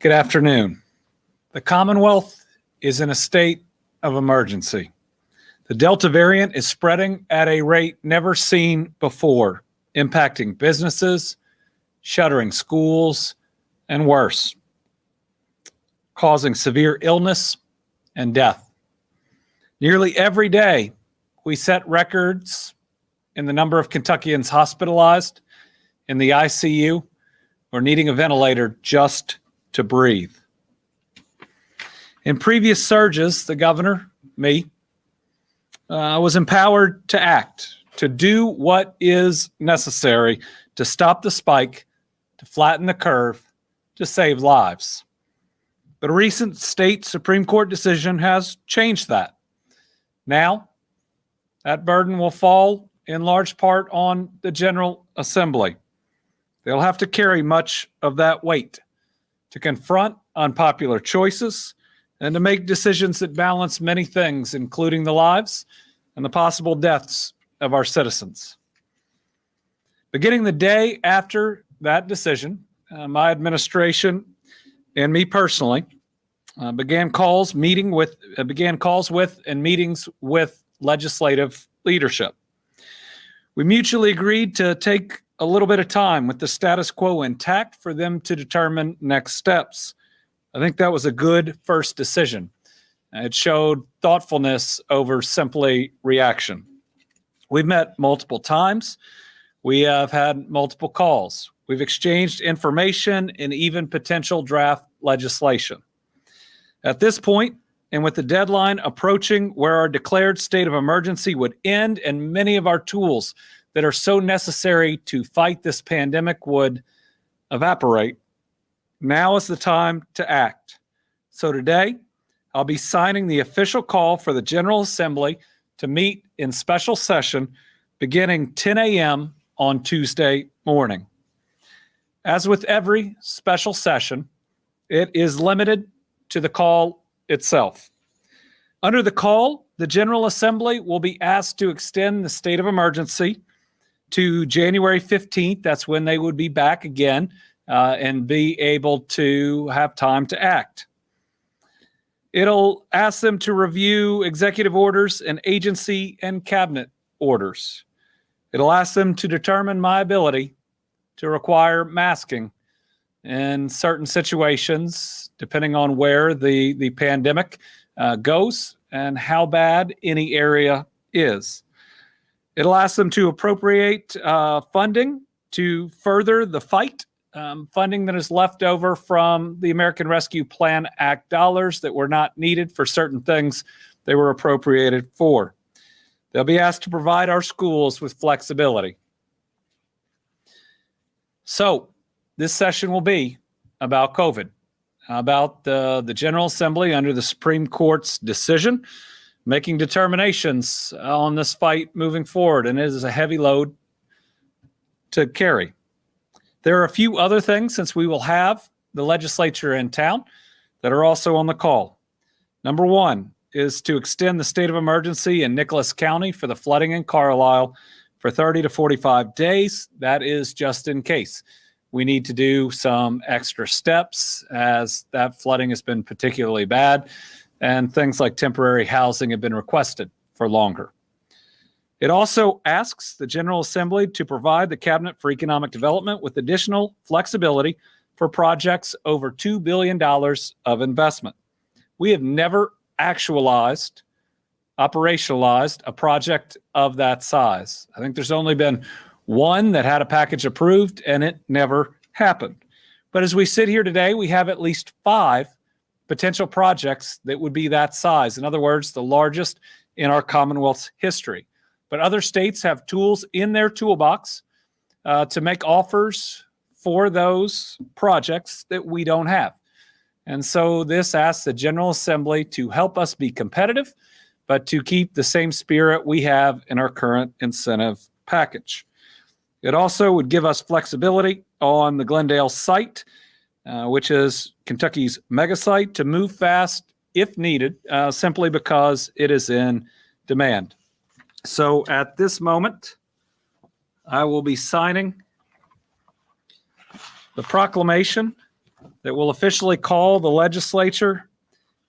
Good afternoon. The Commonwealth is in a state of emergency. The Delta variant is spreading at a rate never seen before, impacting businesses, shuttering schools, and worse, causing severe illness and death. Nearly every day, we set records in the number of Kentuckians hospitalized in the ICU or needing a ventilator just to breathe. In previous surges, the governor, me, was empowered to act, to do what is necessary to stop the spike, to flatten the curve, to save lives. But a recent state Supreme Court decision has changed that. Now, that burden will fall in large part on the General Assembly. They'll have to carry much of that weight to confront unpopular choices and to make decisions that balance many things, including the lives and the possible deaths of our citizens. Beginning the day after that decision, my administration and me personally began calls with and meetings with legislative leadership. We mutually agreed to take a little bit of time with the status quo intact for them to determine next steps. I think that was a good first decision. It showed thoughtfulness over simply reaction. We've met multiple times. We have had multiple calls. We've exchanged information and even potential draft legislation. At this point, and with the deadline approaching where our declared state of emergency would end and many of our tools that are so necessary to fight this pandemic would evaporate, now is the time to act. So today, I'll be signing the official call for the General Assembly to meet in special session beginning 10 a.m. on Tuesday morning. As with every special session, it is limited to the call itself. Under the call, the General Assembly will be asked to extend the state of emergency to January 15th. That's when they would be back again and be able to have time to act. It'll ask them to review executive orders and agency and cabinet orders. It'll ask them to determine my ability to require masking in certain situations, depending on where the pandemic goes and how bad any area is. It'll ask them to appropriate funding to further the fight, funding that is left over from the American Rescue Plan Act dollars that were not needed for certain things they were appropriated for. They'll be asked to provide our schools with flexibility. So this session will be about COVID, about the General Assembly under the Supreme Court's decision, making determinations on this fight moving forward, and it is a heavy load to carry. There are a few other things, since we will have the legislature in town, that are also on the call. Number one is to extend the state of emergency in Nicholas County for the flooding in Carlisle for 30 to 45 days. That is just in case we need to do some extra steps, as that flooding has been particularly bad, and things like temporary housing have been requested for longer. It also asks the General Assembly to provide the Cabinet for Economic Development with additional flexibility for projects over $2 billion of investment. We have never operationalized a project of that size. I think there's only been one that had a package approved, and it never happened. But as we sit here today, we have at least 5 potential projects that would be that size. In other words, the largest in our Commonwealth's history. But other states have tools in their toolbox to make offers for those projects that we don't have. And so this asks the General Assembly to help us be competitive, but to keep the same spirit we have in our current incentive package. It also would give us flexibility on the Glendale site, which is Kentucky's mega site, to move fast if needed, simply because it is in demand. So at this moment, I will be signing the proclamation that will officially call the legislature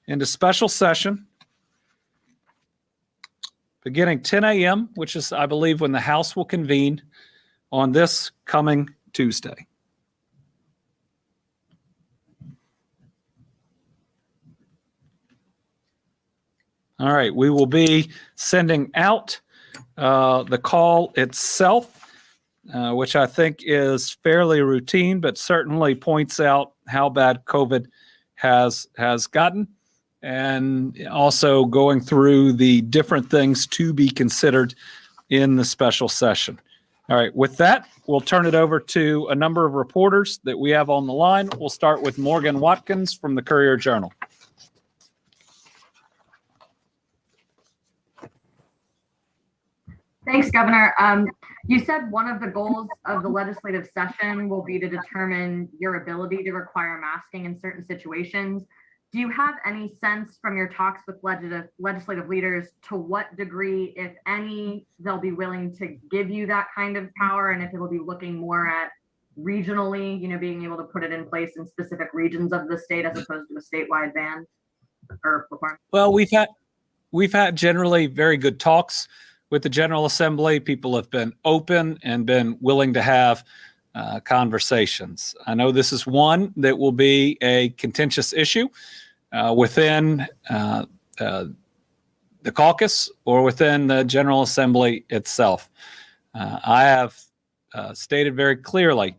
into special session beginning 10 a.m., which is, I believe, when the House will convene on this coming Tuesday. All right, we will be sending out the call itself, which I think is fairly routine, but certainly points out how bad COVID has gotten, and also going through the different things to be considered in the special session. All right, with that, we'll turn it over to a number of reporters that we have on the line. We'll start with Morgan Watkins from the Courier-Journal. Thanks, Governor. You said one of the goals of the legislative session will be to determine your ability to require masking in certain situations. Do you have any sense from your talks with legislative leaders to what degree, if any, they'll be willing to give you that kind of power, and if it'll be looking more at regionally, being able to put it in place in specific regions of the state as opposed to a statewide ban or requirement? Well, we've had generally very good talks with the General Assembly. People have been open and been willing to have conversations. I know this is one that will be a contentious issue within the caucus or within the General Assembly itself. I have stated very clearly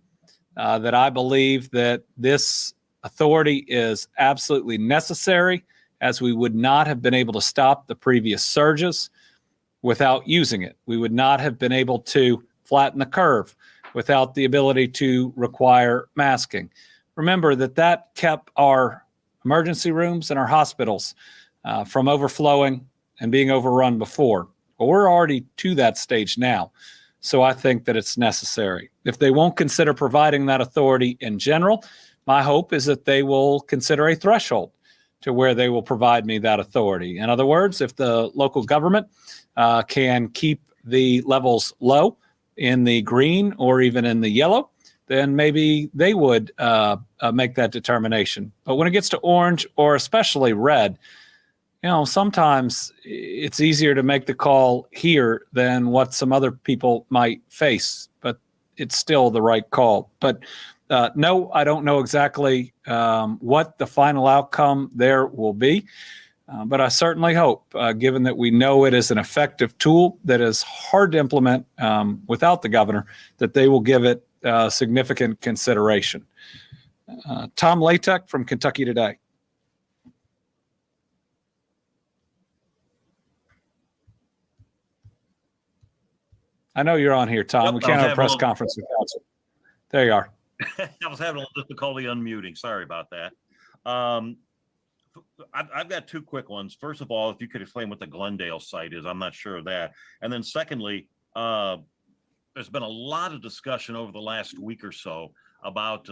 that I believe that this authority is absolutely necessary, as we would not have been able to stop the previous surges without using it. We would not have been able to flatten the curve without the ability to require masking. Remember that kept our emergency rooms and our hospitals from overflowing and being overrun before. Well, we're already to that stage now. So I think that it's necessary. If they won't consider providing that authority in general, my hope is that they will consider a threshold to where they will provide me that authority. In other words, if the local government can keep the levels low in the green or even in the yellow, then maybe they would make that determination. But when it gets to orange or especially red, sometimes it's easier to make the call here than what some other people might face, but it's still the right call. But no, I don't know exactly what the final outcome there will be. But I certainly hope, given that we know it is an effective tool that is hard to implement without the governor, that they will give it significant consideration. Tom Latek from Kentucky Today. I know you're on here, Tom. We can't have a press conference with council. There you are. I was having a little difficulty unmuting. Sorry about that. I've got two quick ones. First of all, if you could explain what the Glendale site is, I'm not sure of that. And then secondly, there's been a lot of discussion over the last week or so about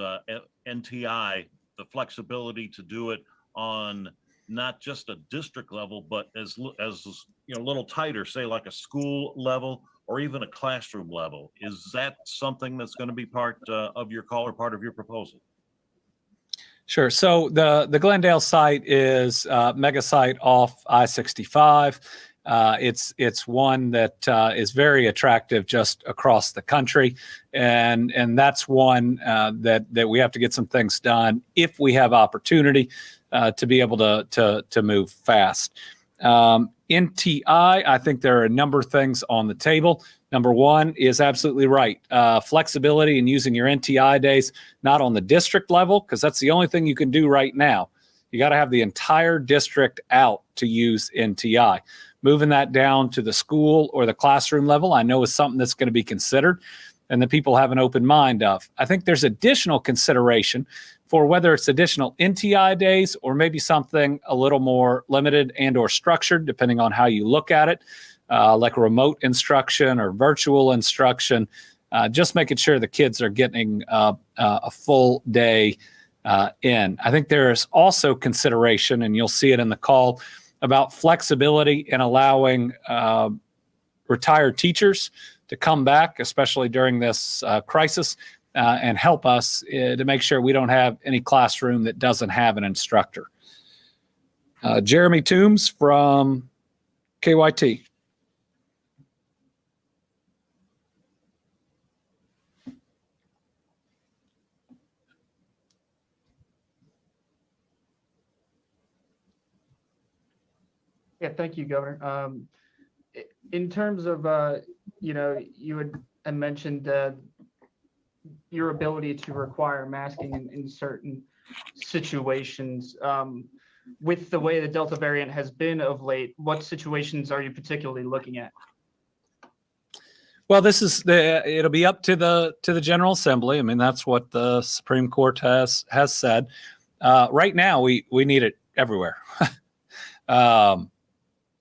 NTI, the flexibility to do it on not just a district level, but as a little tighter, say like a school level or even a classroom level. Is that something that's going to be part of your call or part of your proposal? Sure. So the Glendale site is a mega site off I-65. It's one that is very attractive just across the country, and that's one that we have to get some things done if we have opportunity to be able to move fast. NTI, I think there are a number of things on the table. Number one is absolutely right. Flexibility in using your NTI days, not on the district level, because that's the only thing you can do right now. You got to have the entire district out to use NTI. Moving that down to the school or the classroom level, I know is something that's going to be considered and that people have an open mind of. I think there's additional consideration for whether it's additional NTI days or maybe something a little more limited and or structured, depending on how you look at it, like remote instruction or virtual instruction, just making sure the kids are getting a full day in. I think there is also consideration, and you'll see it in the call, about flexibility in allowing retired teachers to come back, especially during this crisis, and help us to make sure we don't have any classroom that doesn't have an instructor. Jeremy Toombs from KYT. Yeah, thank you, Governor. In terms of, you had mentioned your ability to require masking in certain situations. With the way the Delta variant has been of late, what situations are you particularly looking at? Well, it'll be up to the General Assembly. I mean, that's what the Supreme Court has said. Right now, we need it everywhere.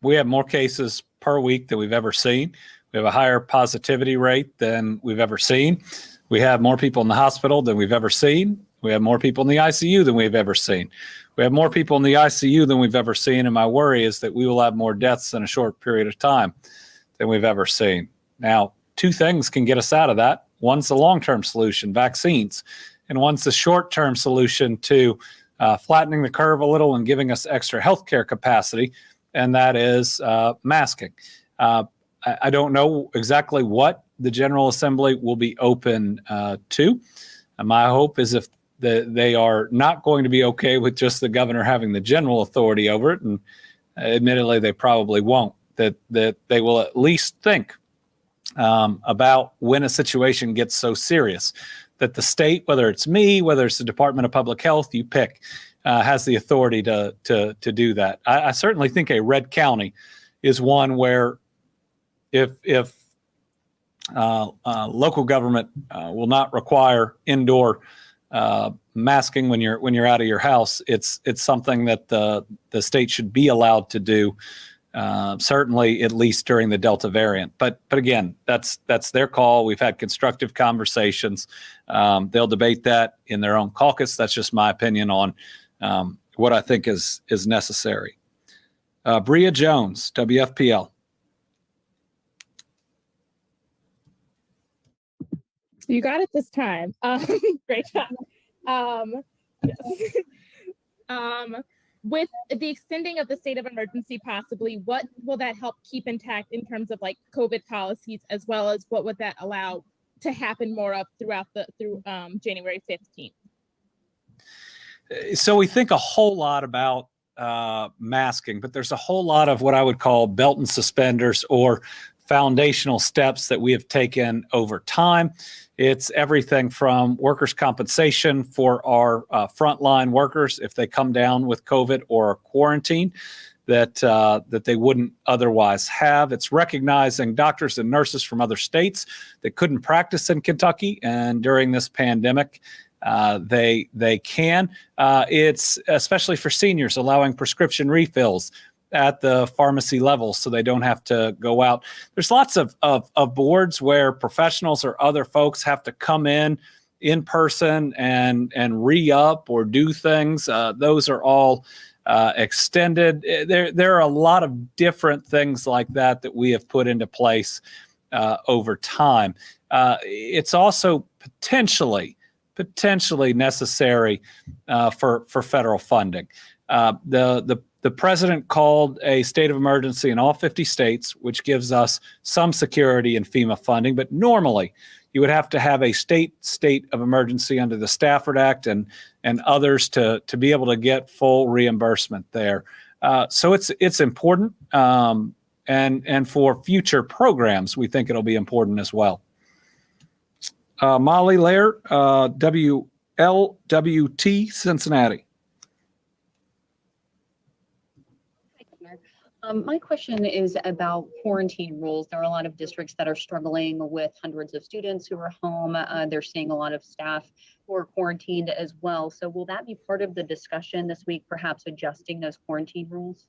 We have more cases per week than we've ever seen. We have a higher positivity rate than we've ever seen. We have more people in the hospital than we've ever seen. We have more people in the ICU than we've ever seen. We have more people in the ICU than we've ever seen. And my worry is that we will have more deaths in a short period of time than we've ever seen. Now, two things can get us out of that. One's the long-term solution, vaccines, and one's the short-term solution to flattening the curve a little and giving us extra healthcare capacity, and that is masking. I don't know exactly what the General Assembly will be open to. My hope is if they are not going to be okay with just the governor having the general authority over it, and admittedly they probably won't, that they will at least think about when a situation gets so serious that the state, whether it's me, whether it's the Department of Public Health, you pick, has the authority to do that. I certainly think a red county is one where if local government will not require indoor masking when you're out of your house, it's something that the state should be allowed to do. Certainly, at least during the Delta variant. But again, that's their call. We've had constructive conversations. They'll debate that in their own caucus. That's just my opinion on what I think is necessary. Bria Jones, WFPL. You got it this time. Great job. Yes. With the extending of the state of emergency, possibly, what will that help keep intact in terms of like COVID policies, as well as what would that allow to happen more of through January 15th? So we think a whole lot about masking, but there's a whole lot of what I would call belt and suspenders or foundational steps that we have taken over time. It's everything from workers' compensation for our frontline workers if they come down with COVID or quarantine that they wouldn't otherwise have. It's recognizing doctors and nurses from other states that couldn't practice in Kentucky, and during this pandemic, they can. It's especially for seniors, allowing prescription refills at the pharmacy level so they don't have to go out. There's lots of boards where professionals or other folks have to come in person and re-up or do things. Those are all extended. There are a lot of different things like that we have put into place over time. It's also potentially necessary for federal funding. The president called a state of emergency in all 50 states, which gives us some security in FEMA funding. But normally, you would have to have a state of emergency under the Stafford Act and others to be able to get full reimbursement there. So it's important, and for future programs, we think it'll be important as well. Molly Lair, WLWT, Cincinnati. My question is about quarantine rules. There are a lot of districts that are struggling with hundreds of students who are home. They're seeing a lot of staff who are quarantined as well. So will that be part of the discussion this week, perhaps adjusting those quarantine rules?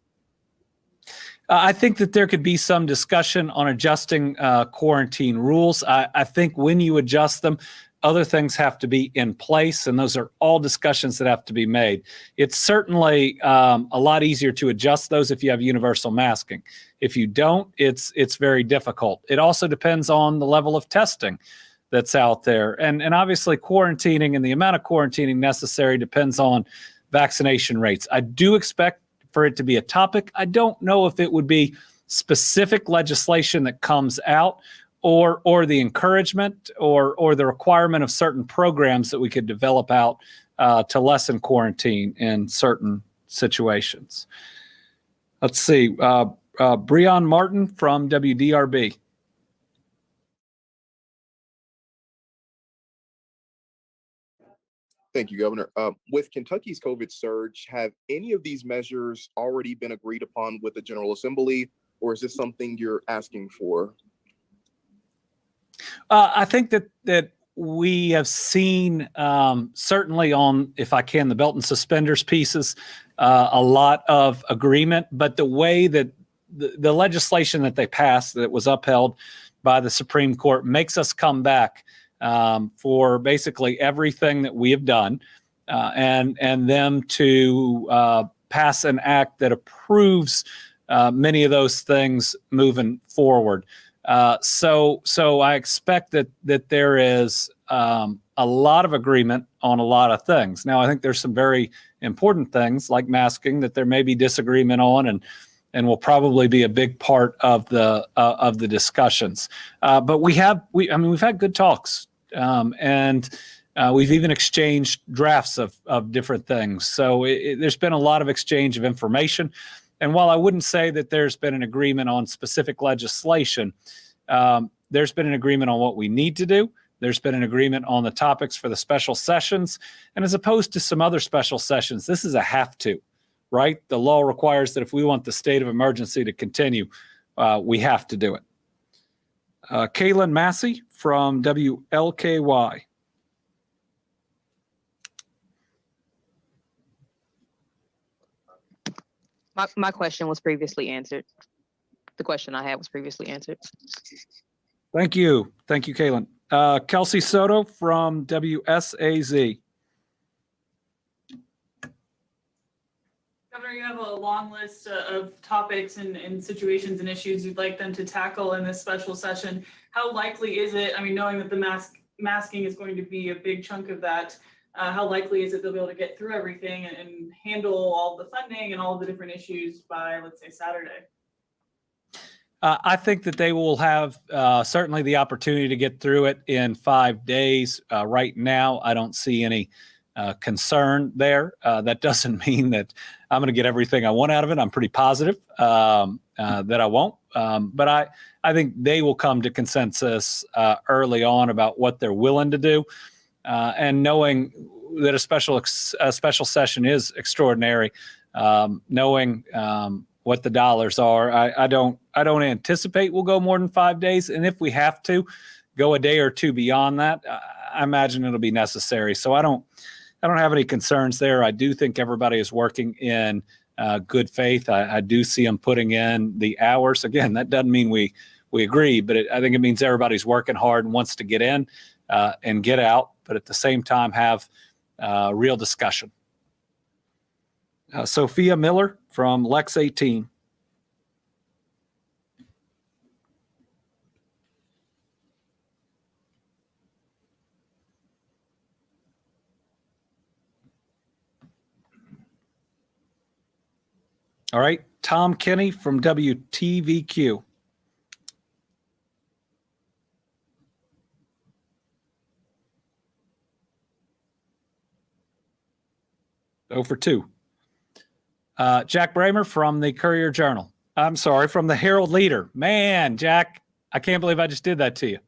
I think that there could be some discussion on adjusting quarantine rules. I think when you adjust them, other things have to be in place, and those are all discussions that have to be made. It's certainly a lot easier to adjust those if you have universal masking. If you don't, it's very difficult. It also depends on the level of testing that's out there. And obviously quarantining and the amount of quarantining necessary depends on vaccination rates. I do expect for it to be a topic. I don't know if it would be specific legislation that comes out or the encouragement or the requirement of certain programs that we could develop out to lessen quarantine in certain situations. Let's see. Breon Martin from WDRB. Thank you, Governor. With Kentucky's COVID surge, have any of these measures already been agreed upon with the General Assembly, or is this something you're asking for? I think that we have seen certainly on, if I can, the belt and suspenders pieces, a lot of agreement. But the way that the legislation that they passed that was upheld by the Supreme Court makes us come back for basically everything that we have done, and them to pass an act that approves many of those things moving forward. So I expect that there is a lot of agreement on a lot of things. Now, I think there's some very important things like masking that there may be disagreement on, and will probably be a big part of the discussions. But we've had good talks, and we've even exchanged drafts of different things. So there's been a lot of exchange of information. And while I wouldn't say that there's been an agreement on specific legislation, there's been an agreement on what we need to do. There's been an agreement on the topics for the special sessions. And as opposed to some other special sessions, this is a have to, right? The law requires that if we want the state of emergency to continue, we have to do it. Kaylin Massey from WLKY. My question was previously answered. The question I had was previously answered. Thank you. Thank you, Kaylin. Kelsey Soto from WSAZ. Governor, you have a long list of topics and situations and issues you'd like them to tackle in this special session. How likely is it, knowing that the masking is going to be a big chunk of that, how likely is it they'll be able to get through everything and handle all the funding and all the different issues by, let's say, Saturday? I think that they will have certainly the opportunity to get through it in 5 days. Right now, I don't see any concern there. That doesn't mean that I'm going to get everything I want out of it. I'm pretty positive that I won't. But I think they will come to consensus early on about what they're willing to do. And knowing that a special session is extraordinary, knowing what the dollars are, I don't anticipate we'll go more than 5 days. And if we have to go a day or two beyond that, I imagine it'll be necessary. So I don't have any concerns there. I do think everybody is working in good faith. I do see them putting in the hours. Again, that doesn't mean we agree, but I think it means everybody's working hard and wants to get in and get out, but at the same time have real discussion. Sophia Miller from Lex 18. All right, Tom Kenny from WTVQ. For 2. Jack Bramer from the Courier Journal. I'm sorry, from the Herald Leader. Man, Jack, I can't believe I just did that to you.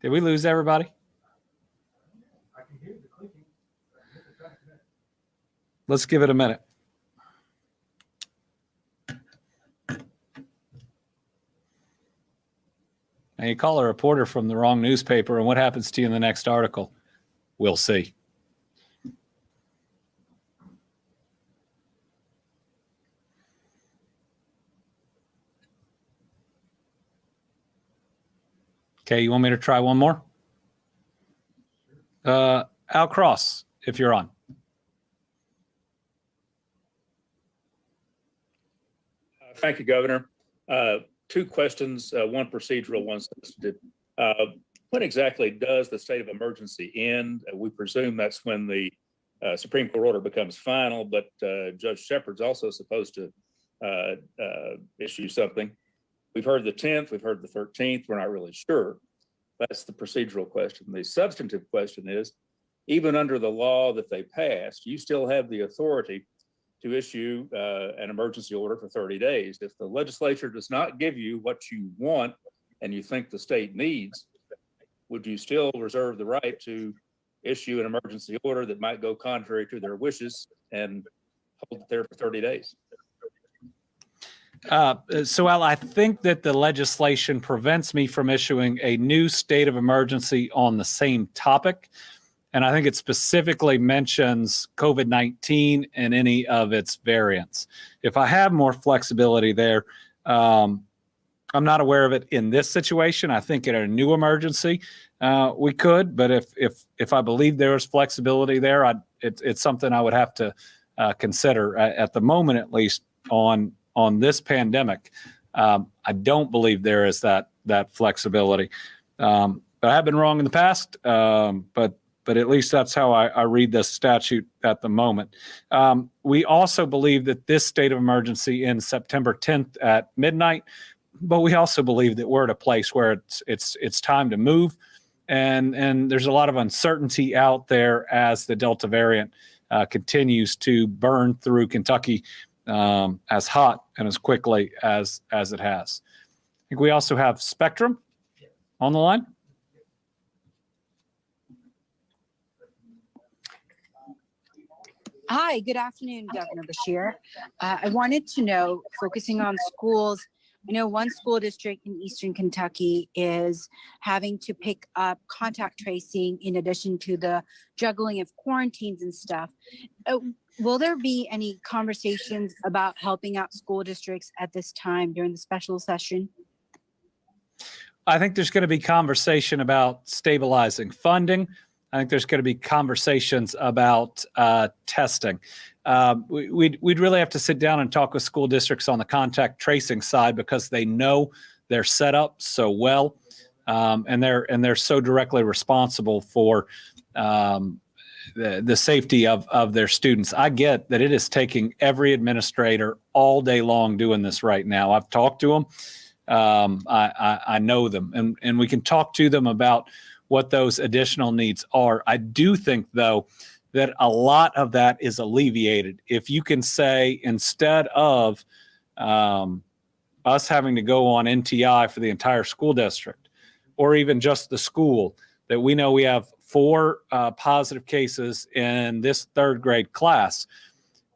Did we lose everybody? I can hear the clicking. Let's give it a minute. And you call a reporter from the wrong newspaper, and what happens to you in the next article? We'll see. Okay, you want me to try one more? Al Cross, if you're on. Thank you, Governor. two questions, one procedural, one substantive. When exactly does the state of emergency end? We presume that's when the Supreme Court order becomes final, but Judge Shepard's also supposed to issue something. We've heard the 10th, we've heard the 13th, we're not really sure. That's the procedural question. The substantive question is, even under the law that they passed, you still have the authority to issue an emergency order for 30 days. If the legislature does not give you what you want and you think the state needs, would you still reserve the right to issue an emergency order that might go contrary to their wishes and hold it there for 30 days? So Al, I think that the legislation prevents me from issuing a new state of emergency on the same topic. And I think it specifically mentions COVID-19 and any of its variants. If I have more flexibility there, I'm not aware of it in this situation. I think in a new emergency, we could, but if I believe there is flexibility there, it's something I would have to consider at the moment, at least on this pandemic. I don't believe there is that flexibility. But I have been wrong in the past, but at least that's how I read this statute at the moment. We also believe that this state of emergency ends September 10th at midnight, but we also believe that we're at a place where it's time to move, and there's a lot of uncertainty out there as the Delta variant continues to burn through Kentucky as hot and as quickly as it has. I think we also have Spectrum on the line. Hi, good afternoon, Governor Beshear. I wanted to know, focusing on schools, I know one school district in Eastern Kentucky is having to pick up contact tracing in addition to the juggling of quarantines and stuff. Will there be any conversations about helping out school districts at this time during the special session? I think there's going to be conversation about stabilizing funding. I think there's going to be conversations about testing. We'd really have to sit down and talk with school districts on the contact tracing side because they know their setup so well, and they're so directly responsible for the safety of their students. I get that it is taking every administrator all day long doing this right now. I've talked to them. I know them, and we can talk to them about what those additional needs are. I do think, though, that a lot of that is alleviated if you can say, instead of us having to go on NTI for the entire school district, or even just the school, that we know we have 4 positive cases in this 3rd grade class.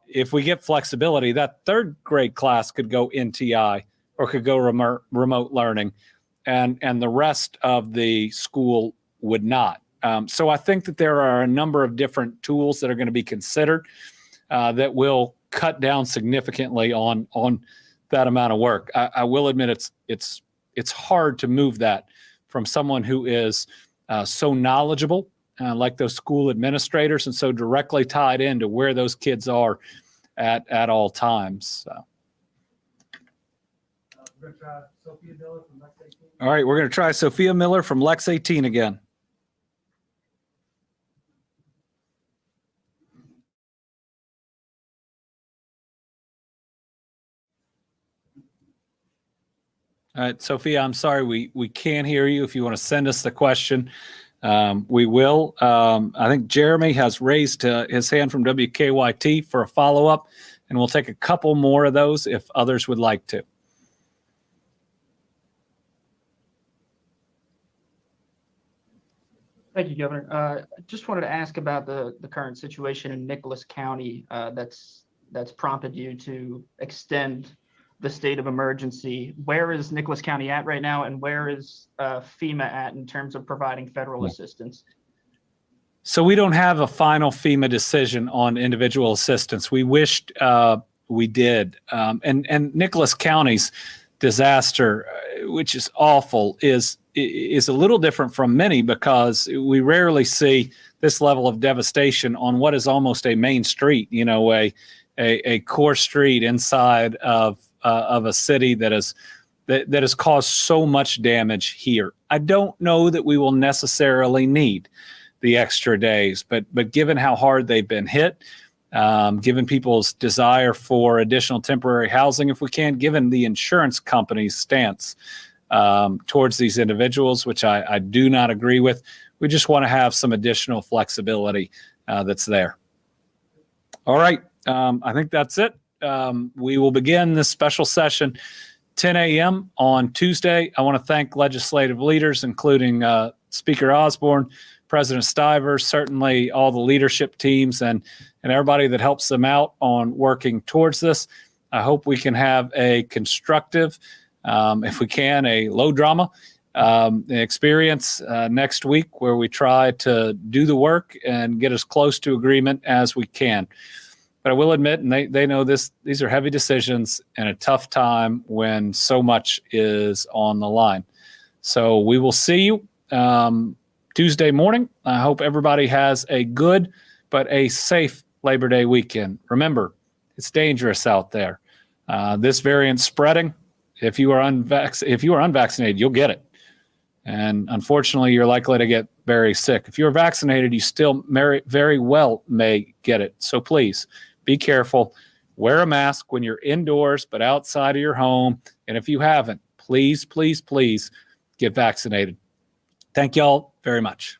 If we get flexibility, that 3rd grade class could go NTI or could go remote learning, and the rest of the school would not. So I think that there are a number of different tools that are going to be considered that will cut down significantly on that amount of work. I will admit it's hard to move that from someone who is so knowledgeable, like those school administrators, and so directly tied into where those kids are at all times. So. All right, we're going to try Sophia Miller from Lex 18 again. All right, Sophia, I'm sorry, we can't hear you. If you want to send us the question, we will. I think Jeremy has raised his hand from WKYT for a follow-up, and we'll take a couple more of those if others would like to. Thank you, Governor. Just wanted to ask about the current situation in Nicholas County that's prompted you to extend the state of emergency. Where is Nicholas County at right now, and where is FEMA at in terms of providing federal assistance? So we don't have a final FEMA decision on individual assistance. We wished we did. And Nicholas County's disaster, which is awful, is a little different from many because we rarely see this level of devastation on what is almost a main street, a core street inside of a city that is that has caused so much damage here. I don't know that we will necessarily need the extra days, but given how hard they've been hit, given people's desire for additional temporary housing if we can, given the insurance company's stance towards these individuals, which I do not agree with, we just want to have some additional flexibility that's there. All right, I think that's it. We will begin this special session 10 a.m. on Tuesday. I want to thank legislative leaders, including Speaker Osborne, President Stivers, certainly all the leadership teams and everybody that helps them out on working towards this. I hope we can have a constructive, if we can, a low drama experience next week where we try to do the work and get as close to agreement as we can. But I will admit, and they know this, these are heavy decisions and a tough time when so much is on the line. So we will see you Tuesday morning. I hope everybody has a good but a safe Labor Day weekend. Remember, it's dangerous out there. This variant's spreading. If you are unvaccinated, you'll get it. And unfortunately, you're likely to get very sick. If you're vaccinated, you still very well may get it. So please be careful. Wear a mask when you're indoors, but outside of your home. And if you haven't, please, please, please get vaccinated. Thank y'all very much.